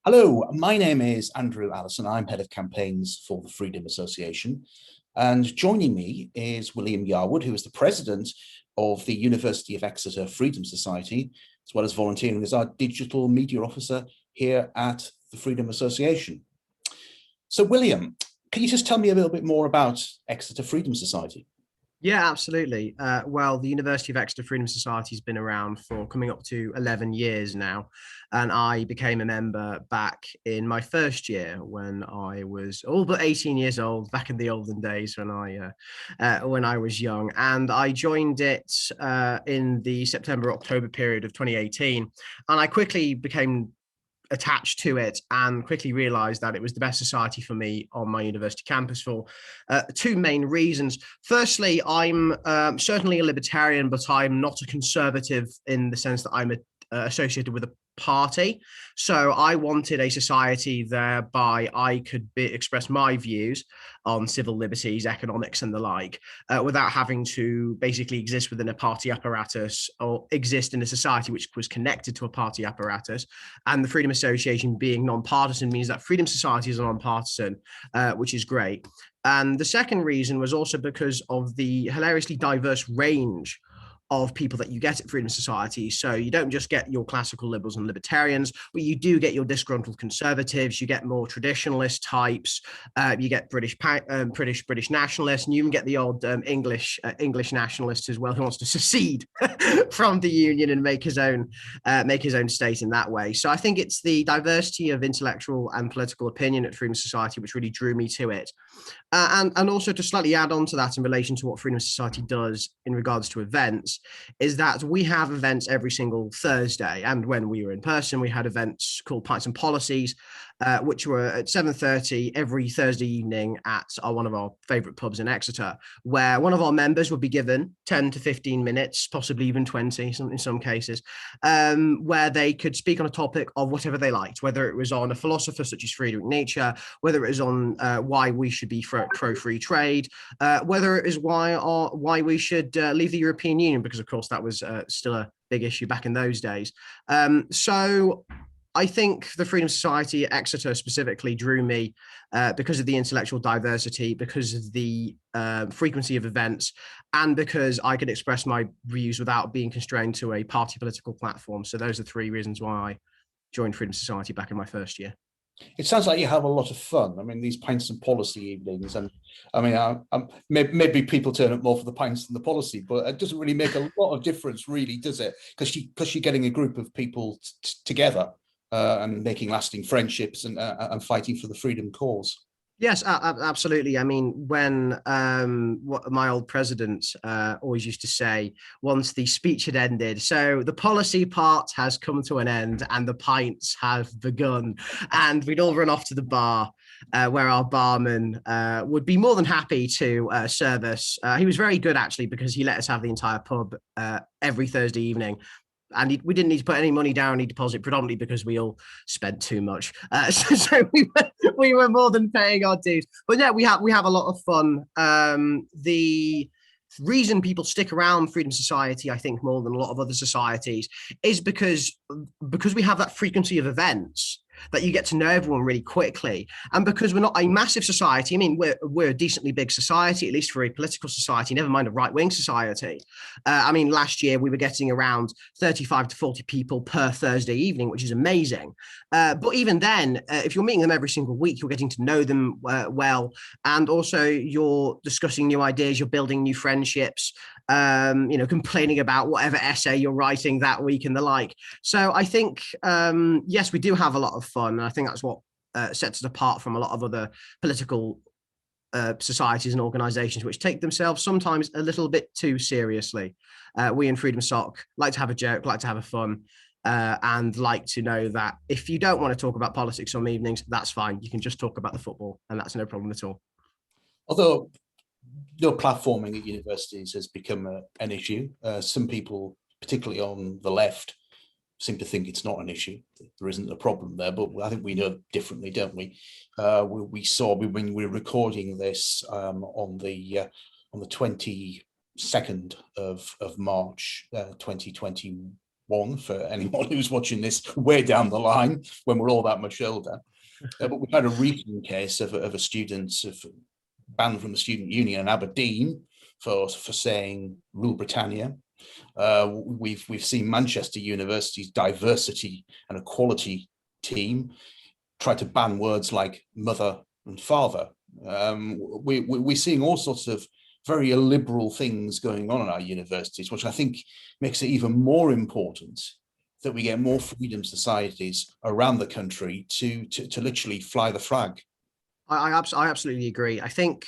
Hello, my name is Andrew Allison. I'm head of campaigns for the Freedom Association. And joining me is William Yarwood, who is the president of the University of Exeter Freedom Society, as well as volunteering as our digital media officer here at the Freedom Association. So, William, can you just tell me a little bit more about Exeter Freedom Society? Yeah, absolutely. Well, the University of Exeter Freedom Society has been around for coming up to 11 years now. And I became a member back in my first year when I was all but 18 years old, back in the olden days when I was young. And I joined it in the September-October period of 2018. And I quickly became attached to it and quickly realized that it was the best society for me on my university campus for two main reasons. Firstly, I'm certainly a libertarian, but I'm not a conservative in the sense that I'm associated with a party. So I wanted a society whereby I could express my views on civil liberties, economics, and the like, without having to basically exist within a party apparatus or exist in a society which was connected to a party apparatus. And the Freedom Association being non-partisan means that Freedom Society is non-partisan, which is great. And the second reason was also because of the hilariously diverse range of people that you get at Freedom Society. So you don't just get your classical liberals and libertarians, but you do get your disgruntled conservatives, you get more traditionalist types, you get British nationalists, and you even get the odd English nationalist as well, who wants to secede from the union and make his own state in that way. So I think it's the diversity of intellectual and political opinion at Freedom Society which really drew me to it. And also to slightly add on to that in relation to what Freedom Society does in regards to events, is that we have events every single Thursday. And when we were in person, we had events called Pints and Policies, which were at 7:30 every Thursday evening at one of our favourite pubs in Exeter, where one of our members would be given 10 to 15 minutes, possibly even 20 in some cases, where they could speak on a topic of whatever they liked, whether it was on a philosopher such as Friedrich Nietzsche, whether it was on why we should be pro-free trade, whether it is why we should leave the European Union, because of course that was still a big issue back in those days. So I think the Freedom Society at Exeter specifically drew me because of the intellectual diversity, because of the frequency of events, and because I could express my views without being constrained to a party political platform. So those are three reasons why I joined Freedom Society back in my first year. It sounds like you have a lot of fun. I mean, these pints and policy evenings, and I mean, maybe people turn up more for the pints than the policy, but it doesn't really make a lot of difference, really, does it? Because you're getting a group of people together and making lasting friendships and fighting for the freedom cause. Yes, absolutely. I mean, when what my old president always used to say, once the speech had ended, so the policy part has come to an end and the pints have begun, and we'd all run off to the bar where our barman would be more than happy to serve us. He was very good, actually, because he let us have the entire pub every Thursday evening. And we didn't need to put any money down any deposit, predominantly because we all spent too much. So we were more than paying our dues. But yeah, we have a lot of fun. The reason people stick around Freedom Society, I think, more than a lot of other societies, is because we have that frequency of events that you get to know everyone really quickly. And because we're not a massive society, I mean, we're a decently big society, at least for a political society, never mind a right-wing society. I mean, last year we were getting around 35 to 40 people per Thursday evening, which is amazing. But even then, if you're meeting them every single week, you're getting to know them well. And also you're discussing new ideas, you're building new friendships, complaining about whatever essay you're writing that week and the like. So I think, yes, we do have a lot of fun. And I think that's what sets us apart from a lot of other political societies and organizations which take themselves sometimes a little bit too seriously. We in Freedom Soc like to have a joke, like to have a fun, and like to know that if you don't want to talk about politics some evenings, that's fine. You can just talk about the football, and that's no problem at all. Although platforming at universities has become an issue. Some people, particularly on the left, seem to think it's not an issue. There isn't a problem there, but I think we know differently, don't we? We saw when we were recording this on the 22nd of March 2021. one for anyone who's watching this way down the line when we're all that much older. But we've had a recent case of a student banned from the student union in Aberdeen for saying "Rule Britannia." We've seen Manchester University's diversity and equality team try to ban words like mother and father. We're seeing all sorts of very illiberal things going on in our universities, which I think makes it even more important that we get more freedom societies around the country to literally fly the flag. I absolutely agree. I think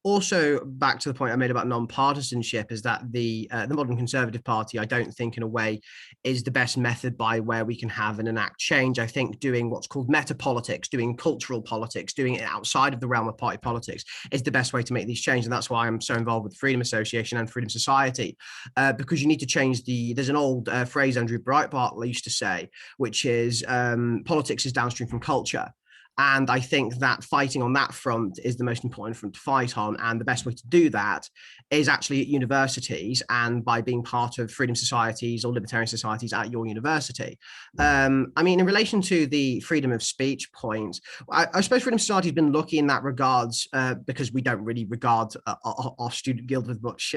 also back to the point I made about non-partisanship is that the modern Conservative Party, I don't think in a way is the best method by where we can have and enact change. I think doing what's called meta politics, doing cultural politics, doing it outside of the realm of party politics is the best way to make these changes. And that's why I'm so involved with Freedom Association and Freedom Society, because you need to change there's an old phrase Andrew Breitbart used to say, which is politics is downstream from culture. And I think that fighting on that front is the most important front to fight on. And the best way to do that is actually at universities and by being part of freedom societies or libertarian societies at your university. I mean, in relation to the freedom of speech point, I suppose Freedom Society has been lucky in that regards because we don't really regard our student guild with much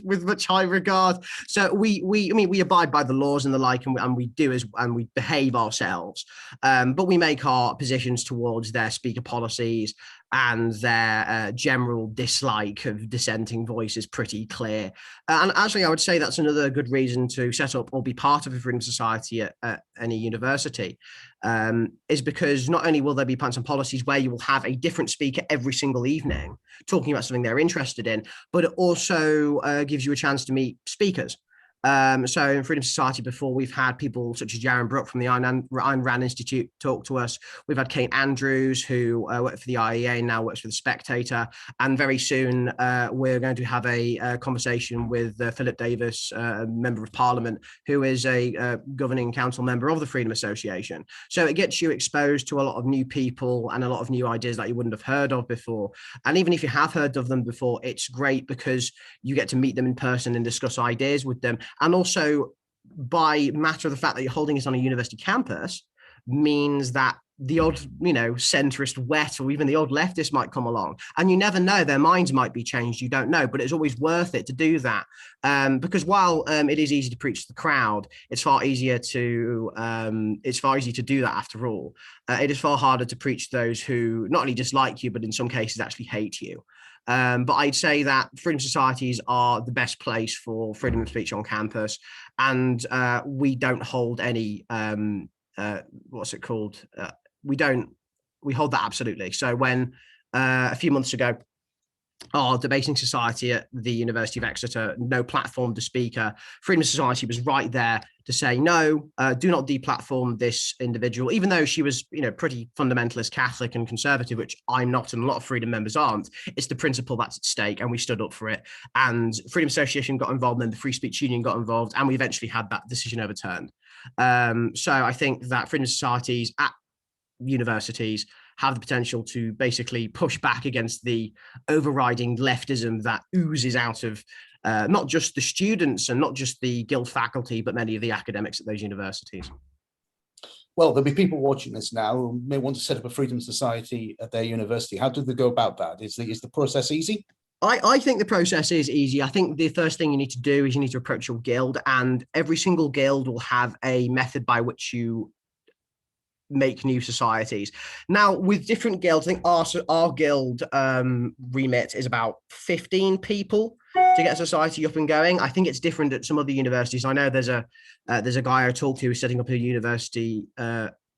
with much high regard. So we abide by the laws and the like, and we behave ourselves, but we make our positions towards their speaker policies and their general dislike of dissenting voices pretty clear. And actually, I would say that's another good reason to set up or be part of a freedom society at any university, is because not only will there be plans and policies where you will have a different speaker every single evening talking about something they're interested in, but it also gives you a chance to meet speakers. So in Freedom Society before, we've had people such as Jaron Brook from the Ayn Rand Institute talk to us. We've had Kate Andrews, who worked for the IEA and now works for The Spectator. And very soon, we're going to have a conversation with Philip Davis, Member of Parliament, who is a governing council member of the Freedom Association. So it gets you exposed to a lot of new people and a lot of new ideas that you wouldn't have heard of before. And even if you have heard of them before, it's great because you get to meet them in person and discuss ideas with them. And also, by matter of the fact that you're holding it on a university campus, means that the odd, centrist wet or even the odd leftist might come along. And you never know, their minds might be changed. You don't know, but it's always worth it to do that. Because while it is easy to preach to the crowd, it's far easier to do that after all. It is far harder to preach to those who not only dislike you, but in some cases actually hate you. But I'd say that freedom societies are the best place for freedom of speech on campus. And we don't hold any, we hold that absolutely. So when a few months ago, our debating society at the University of Exeter no platformed a speaker, Freedom Society was right there to say, no, do not deplatform this individual, even though she was, pretty fundamentalist Catholic and conservative, which I'm not and a lot of Freedom members aren't. It's the principle that's at stake, and we stood up for it. And Freedom Association got involved, and the Free Speech Union got involved, and we eventually had that decision overturned. So I think that freedom societies at universities have the potential to basically push back against the overriding leftism that oozes out of not just the students and not just the guild faculty, but many of the academics at those universities. Well, there'll be people watching this now who may want to set up a freedom society at their university. How do they go about that? Is the process easy? I think the process is easy. I think the first thing you need to do is you need to approach your guild, and every single guild will have a method by which you make new societies. Now, with different guilds, I think our guild remit is about 15 people to get a society up and going. I think it's different at some other universities. I know there's a guy I talked to who's setting up a university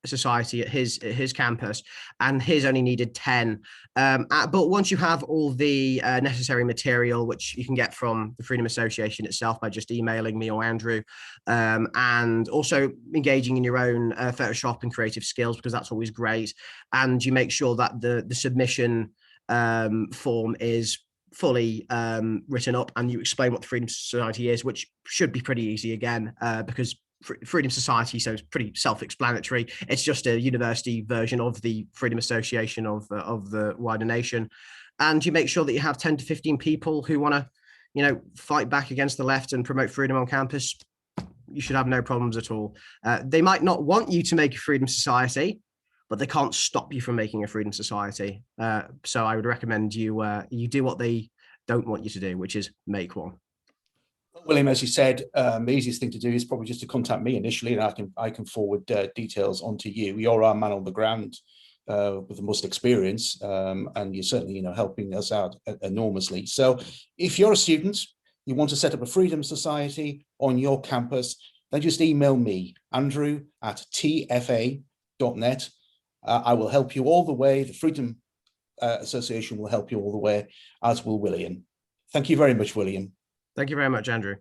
society at his campus, and his only needed 10. But once you have all the necessary material, which you can get from the Freedom Association itself by just emailing me or Andrew, and also engaging in your own Photoshop and creative skills, because that's always great. And you make sure that the submission form is fully written up, and you explain what the Freedom Society is, which should be pretty easy again, because Freedom Society, so it's pretty self-explanatory. It's just a university version of the Freedom Association of the wider nation. And you make sure that you have 10 to 15 people who want to, fight back against the left and promote freedom on campus. you should have no problems at all. They might not want you to make a freedom society, but they can't stop you from making a freedom society. So I would recommend you do what they don't want you to do, which is make one. William, as you said, the easiest thing to do is probably just to contact me initially, and I can forward details onto you. You're our man on the ground with the most experience, and you're certainly, helping us out enormously. So, if you're a student, you want to set up a freedom society on your campus, then just email me, andrew@tfa.net. I will help you all the way. The Freedom Association will help you all the way, as will William. Thank you very much, William. Thank you very much, Andrew.